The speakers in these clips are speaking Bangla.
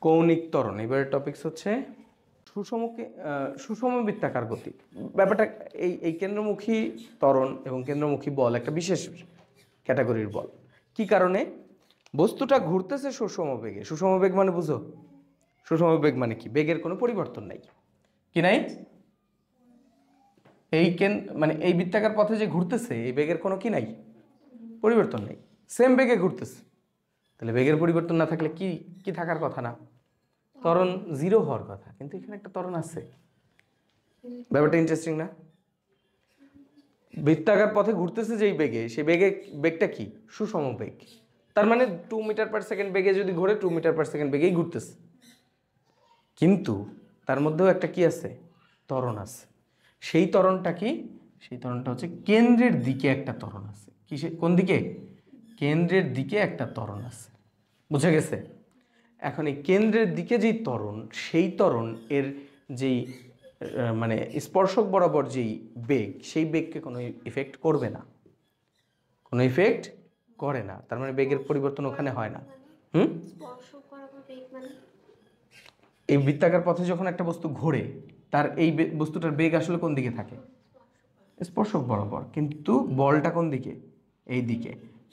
কৌণিক ত্বরণ। এবারের টপিকস হচ্ছে সুষম বৃত্তাকার গতি। ব্যাপারটা এই কেন্দ্রমুখী ত্বরণ এবং কেন্দ্রমুখী বল একটা বিশেষ ক্যাটাগরির বল। কি কারণে? বস্তুটা ঘুরতেছে সুষম বেগে। সুষম বেগ মানে বুঝো? সুষম বেগ মানে কি? বেগের কোনো পরিবর্তন নাই। কি নাই? মানে এই বৃত্তাকার পথে যে ঘুরতেছে এই বেগের কোনো কি নাই? পরিবর্তন নেই, সেম বেগে ঘুরতেছে। তাহলে বেগের পরিবর্তন না থাকলে কি কি থাকার কথা না? ত্বরণ জিরো হওয়ার কথা, কিন্তু এখানে একটা ত্বরণ আছে। ব্যাপারটা ইন্টারেস্টিং না? বৃত্তাকার পথে ঘুরতেছে যেই বেগে, সেই বেগটা কি? সুষম বেগ। তার মানে 2 মিটার পার সেকেন্ড বেগে যদি ঘোরে 2 মিটার পার সেকেন্ড বেগেই ঘুরতেছে। কিন্তু তার মধ্যেও একটা কি আছে? ত্বরণ আছে। সেই ত্বরণটা কি? সেই ত্বরণটা হচ্ছে কেন্দ্রের দিকে একটা ত্বরণ আছে। কোন দিকে? কেন্দ্রের দিকে একটা ত্বরণ আছে। বুঝা গেছে? এখন এই কেন্দ্রের দিকে যেই ত্বরণ, সেই ত্বরণ এর যেই মানে স্পর্শক বরাবর যেই বেগ, সেই বেগকে কোনো ইফেক্ট করবে না, কোনো ইফেক্ট করে না। তার মানে বেগের পরিবর্তন ওখানে হয় না। এই বৃত্তাকার পথে যখন একটা বস্তু ঘোরে, তার এই বস্তুটার বেগ আসলে কোন দিকে থাকে? স্পর্শক বরাবর, কিন্তু বলটা কোন দিকে? এই দিকে,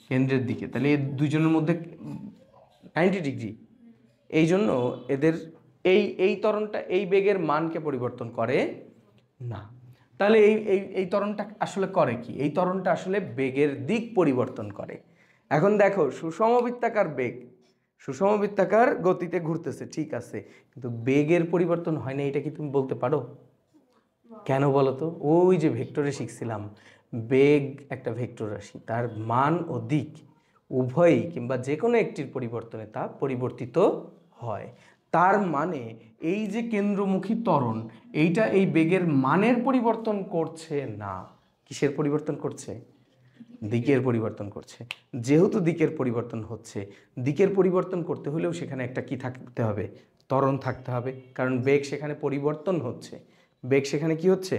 কেন্দ্রের দিকে। তাহলে এই দুইজনের মধ্যে 90 ডিগ্রি। এই জন্য এদের এই ত্বরণটা এই বেগের মানকে পরিবর্তন করে না। তাহলে এই ত্বরণটা আসলে করে কি? এই ত্বরণটা আসলে বেগের দিক পরিবর্তন করে। এখন দেখো, সুষমবৃত্তাকার বেগ, সুষমবৃত্তাকার গতিতে ঘুরতেছে, ঠিক আছে, কিন্তু বেগের পরিবর্তন হয় না। এটা কি তুমি বলতে পারো? কেন বলো তো? ওই যে ভেক্টরে শিখছিলাম, বেগ একটা ভেক্টর রাশি, তার মান ও দিক উভয়ই কিংবা যে কোনো একটির পরিবর্তনে তা পরিবর্তিত হয়। তার মানে এই যে কেন্দ্রমুখী ত্বরণ, এইটা এই বেগের মানের পরিবর্তন করছে না। কিসের পরিবর্তন করছে? দিকের পরিবর্তন করছে। যেহেতু দিকের পরিবর্তন হচ্ছে, দিকের পরিবর্তন করতে হলেও সেখানে একটা কি থাকতে হবে? ত্বরণ থাকতে হবে, কারণ বেগ সেখানে পরিবর্তন হচ্ছে। বেগ সেখানে কি হচ্ছে?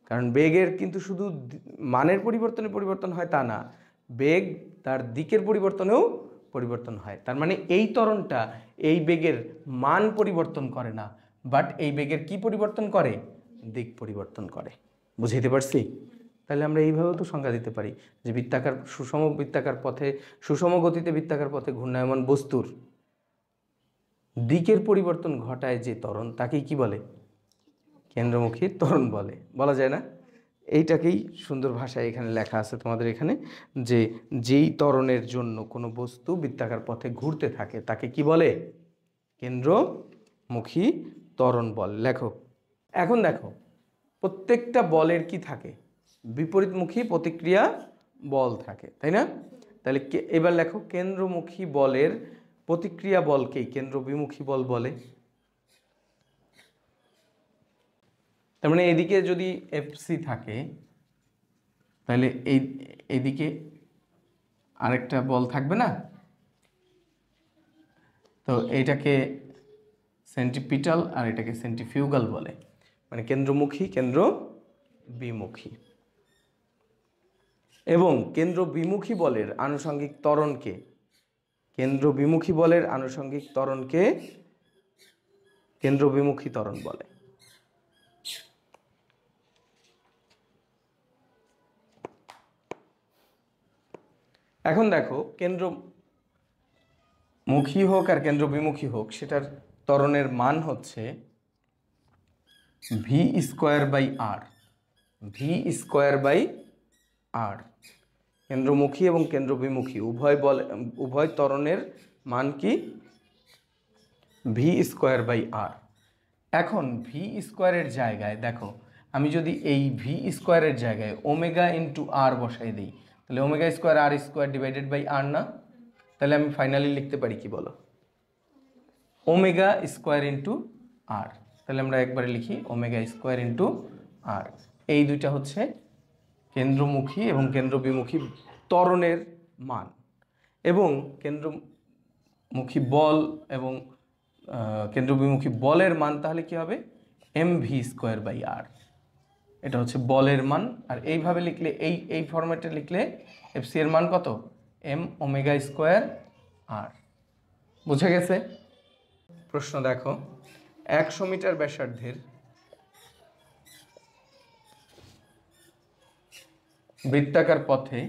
কারণ বেগের কিন্তু শুধু মানের পরিবর্তনে পরিবর্তন হয় তা না, বেগ তার দিকের পরিবর্তনেও পরিবর্তন হয়। তার মানে এই ত্বরণটা এই বেগের মান পরিবর্তন করে না, বাট এই বেগের কি পরিবর্তন করে? দিক পরিবর্তন করে। বুঝাইতে পারছি? তাহলে আমরা এইভাবেও তো সংজ্ঞা দিতে পারি যে সুষম বৃত্তাকার পথে, সুষম গতিতে বৃত্তাকার পথে ঘূর্ণায়মান বস্তুর দিকের পরিবর্তন ঘটায় যে ত্বরণ, তাকেই কি বলে? কেন্দ্রমুখী ত্বরণ বলে। বলা যায় না? এইটাকেই সুন্দর ভাষায় এখানে লেখা আছে তোমাদের এখানে, যে যেই ত্বরণের জন্য কোনো বস্তু বৃত্তাকার পথে ঘুরতে থাকে তাকে কি বলে? কেন্দ্রমুখী ত্বরণ বল। লেখো। এখন দেখো, প্রত্যেকটা বলের কি থাকে? বিপরীতমুখী প্রতিক্রিয়া বল থাকে, তাই না? তাহলে এবার লেখো, কেন্দ্রমুখী বলের প্রতিক্রিয়া বলকেই কেন্দ্রবিমুখী বল বলে। তার মানে এদিকে যদি এফসি থাকে, তাহলে এইদিকে আরেকটা বল থাকবে না? তো এইটাকে সেন্ট্রিপিটাল আর এটাকে সেন্ট্রিফিউগাল বলে। মানে কেন্দ্রমুখী, কেন্দ্র বিমুখী। এবং কেন্দ্রবিমুখী বলের আনুষঙ্গিক ত্বরণকে, কেন্দ্রবিমুখী বলের আনুষঙ্গিক ত্বরণকে কেন্দ্রবিমুখী ত্বরণ বলে। এখন দেখো, কেন্দ্রমুখী হোক আর কেন্দ্রবিমুখী হোক, সেটার ত্বরণের মান হচ্ছে V square by R. V square by R. কেন্দ্রমুখী এবং কেন্দ্রবিমুখী উভয় ত্বরণের মান কি? V square by R. এখন ভি স্কোয়ারের জায়গায় দেখো, আমি যদি এই ভি স্কোয়ারের জায়গায় ওমেগা ইন্টু আর বসাই দিই, তাহলে omega square R square divided by R না? তাহলে আমি ফাইনালি লিখতে পারি কি বলো? Omega square into R. তাহলে আমরা একবারে লিখি ওমেগা স্কোয়ার ইন্টু আর। এই দুইটা হচ্ছে কেন্দ্রমুখী এবং কেন্দ্রবিমুখী ত্বরণের মান। এবং কেন্দ্রমুখী বল এবং কেন্দ্রবিমুখী বলের মান তাহলে কি হবে? এম ভি স্কোয়ার বাই আর। এটা হচ্ছে বলের মান। আর এইভাবে লিখলে, এই ফরম্যাটে লিখলে এফসি এর মান কত? এম ওমেগা স্কোয়ার আর। বুঝে গেছে? প্রশ্ন দেখো, 100 মিটার ব্যাসার্ধের বৃত্তাকার পথে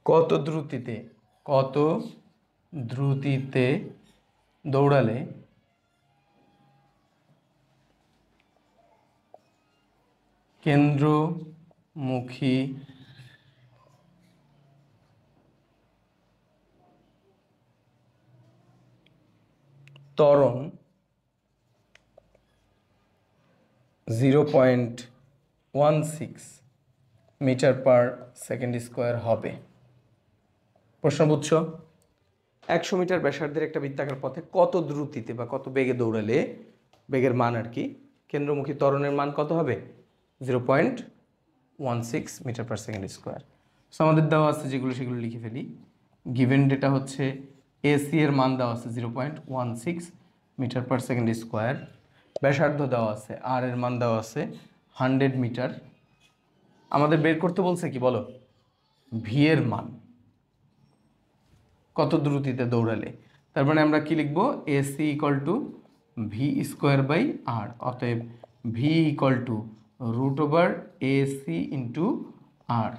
কত দ্রুতিতে দৌড়ালে কেন্দ্রমুখী ত্বরণ 0.16 মিটার পার সেকেন্ড স্কোয়ার হবে? প্রশ্ন বুঝছো? 100 মিটার ব্যাসার্ধের একটা বৃত্তাকার পথে কত দ্রুতিতে বা কত বেগে দৌড়ালে, বেগের মান আর কি, কেন্দ্রমুখী ত্বরণের মান কত হবে? 0.16 metre per second square. So আমাদের দেওয়া আছে যেগুলো সেগুলো লিখে ফেলি। গিভেন ডেটা হচ্ছে এসি এর মান দেওয়া আছে 0.16 মিটার পার সেকেন্ড স্কোয়ার, ব্যাসার্ধ দেওয়া আছে, আর এর মান দেওয়া আছে 100 মিটার। আমাদের বের করতে বলছে কি বলো? ভি এর মান, কত দ্রুতিতে দৌড়ালে। তার মানে আমরা কি লিখব? AC equal to V square by R. অতএব V equal to root over AC into R.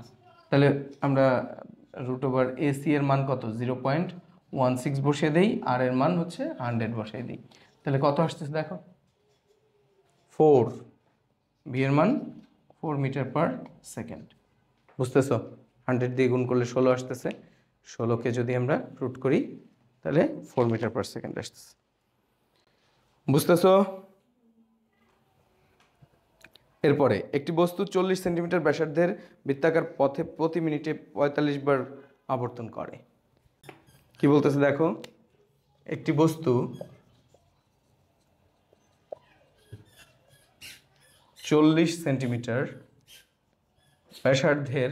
তাহলে আমরা রুট ওভার এসি এর মান কত? 0.16 বসিয়ে দেই, আর এর মান হচ্ছে 100 বসিয়ে দিই। তাহলে কত আসতেছে দেখো? 4। ভি এর মান 4 মিটার পার সেকেন্ড। বুঝতেছো? 100 দিয়ে গুণ করলে 16 আসতেছে। 16কে যদি আমরা রুট করি তাহলে 4 মিটার পার সেকেন্ড আসতেছে। বুঝতেছো? এরপরে একটি বস্তু 40 সেন্টিমিটার ব্যাসার্ধের বৃত্তাকার পথে প্রতি মিনিটে 45 বার আবর্তন করে। কি বলতেছে দেখো? একটি বস্তু 40 সেন্টিমিটার ব্যাসার্ধের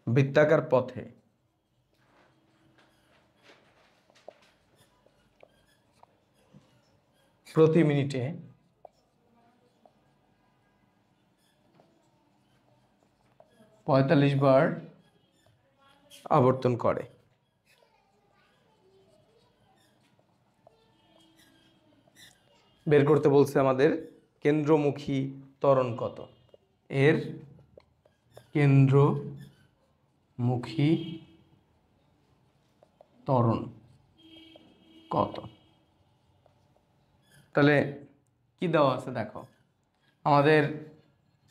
বৃত্তাকার পথে প্রতি মিনিটে 45 বার আবর্তন করে। বের করতে বলছে আমাদের কেন্দ্রমুখী ত্বরণ কত। এর কেন্দ্রমুখী ত্বরণ কত? তাহলে কি দেওয়া আছে দেখো, আমাদের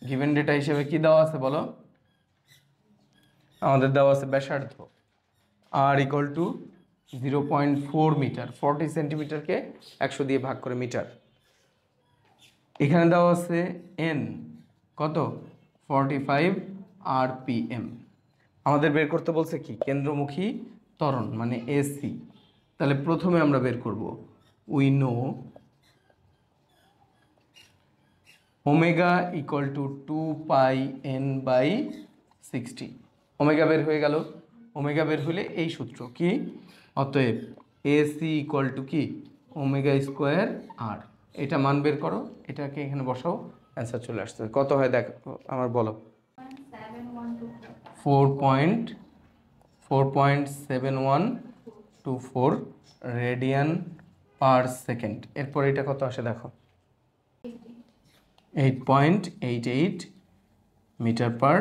গিভেন ডেটা হিসেবে কি দেওয়া আছে বলো? আমাদের দেওয়া আছে ব্যাসার্ধ আর ইকুয়াল টু 0.4 মিটার। 40 সেন্টিমিটারকে 100 দিয়ে ভাগ করে মিটার। এখানে দেওয়া আছে এন কত? 45 আরপিএম। আমাদের বের করতে বলছে কি? কেন্দ্রমুখী ত্বরণ মানে এসি। তাহলে প্রথমে আমরা বের করব we know omega equal to 2πn/60। Omega বের হয়ে গেল। ওমেগা বের হলে এই সূত্র কি? অতএব এসি ইকুয়াল টু কি? ওমেগা স্কোয়ার আর। এটা মান বের করো, এটাকে এখানে বসাও, অ্যান্সার চলে আসছে। কত হয় দেখো আমার বলো? 4.7124 রেডিয়ান পার সেকেন্ড। এরপর এটা কত আসে দেখো? 8.88 মিটার পার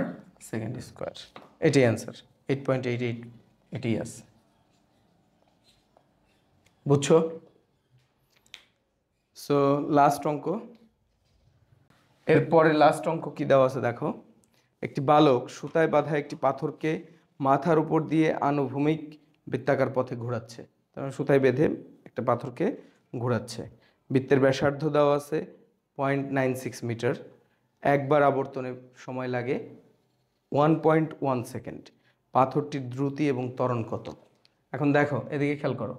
সেকেন্ড স্কোয়ার। এটাই অ্যান্সার, 8.88 এটাই আছে। বুঝছো? সো লাস্ট অঙ্ক। এরপরে লাস্ট অঙ্ক কি দেওয়া আছে দেখো? একটি বালক সুতায় বাঁধা একটি পাথরকে মাথার উপর দিয়ে আনুভূমিক বৃত্তাকার পথে ঘোরাচ্ছে। তার সুতায় বেঁধে একটা পাথরকে ঘোরাচ্ছে। বৃত্তের ব্যাসার্ধ দেওয়া আছে 0.96 মিটার। একবার আবর্তনে সময় লাগে 1.1 সেকেন্ড। পাথরটির দ্রুতি এবং ত্বরণ কত? এখন দেখো এদিকে খেয়াল করো,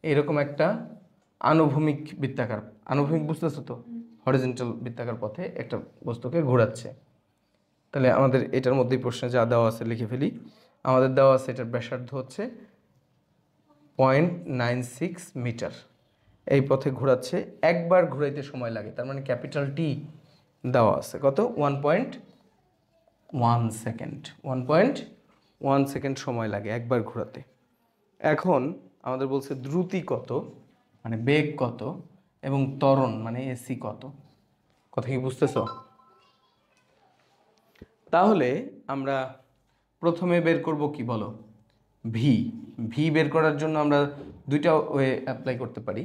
এরকম একটা আনুভূমিক বৃত্তাকার, আনুভূমিক বুঝতেছো তো? হরিজন্টাল বৃত্তাকার পথে একটা বস্তুকে ঘোরাচ্ছে। তাহলে আমাদের এটার মধ্যেই প্রশ্নে যা দেওয়া আছে লিখে ফেলি। আমাদের দেওয়া আছে এটার ব্যাসার্ধ হচ্ছে 0.96 মিটার। এই পথে ঘোরাচ্ছে, একবার ঘুরাইতে সময় লাগে, তার মানে ক্যাপিটাল টি দেওয়া আছে কত 1.1 সেকেন্ড, 1.1 সেকেন্ড সময় লাগে একবার ঘোরাতে। এখন আমাদের বলছে দ্রুতি কত, মানে বেগ কত, এবং ত্বরণ মানে এসি কত। কথা কি বুঝতেছ? তাহলে আমরা প্রথমে বের করব কি বলো, ভি। ভি বের করার জন্য আমরা দুইটা ওয়ে অ্যাপ্লাই করতে পারি।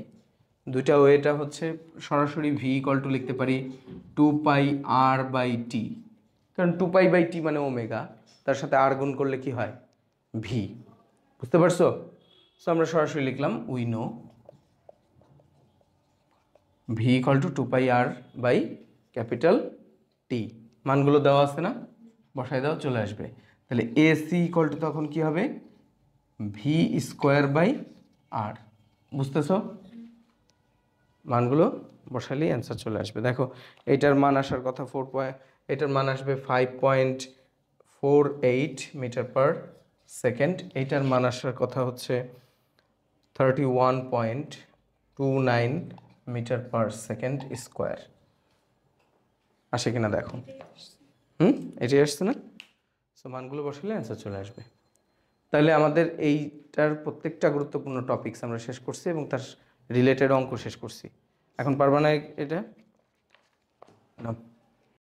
দুইটা ওয়েটা হচ্ছে সরাসরি ভি ইকুয়াল টু লিখতে পারি 2πr/t, কারণ 2π/t মানে ওমেগা, তার সাথে আর গুণ করলে কি হয় ভি। বুঝতে পারছো? সো আমরা সরাসরি লিখলাম we know V equal two 2πr/T। মানগুলো দেওয়া আছে না, বসায় দাও, চলে আসবে। তাহলে এসি ইকুয়াল টু তখন কি হবে v²/r। বুঝতেছো? মানগুলো বসালেই অ্যান্সার চলে আসবে। দেখো এইটার মান আসার কথা এটার মান আসবে 5.48 মিটার পার সেকেন্ড। এইটার মান আসার কথা হচ্ছে 31.29 মিটার পার সেকেন্ড স্কোয়ার। আসে কিনা দেখো। এটাই আসছে না? সো মানগুলো বসালে অ্যান্সার চলে আসবে। তাহলে আমাদের এইটার প্রত্যেকটা গুরুত্বপূর্ণ টপিকস আমরা শেষ করছি এবং তার রিলেটেড অঙ্ক শেষ করছি। এখন পারবা না এটা না?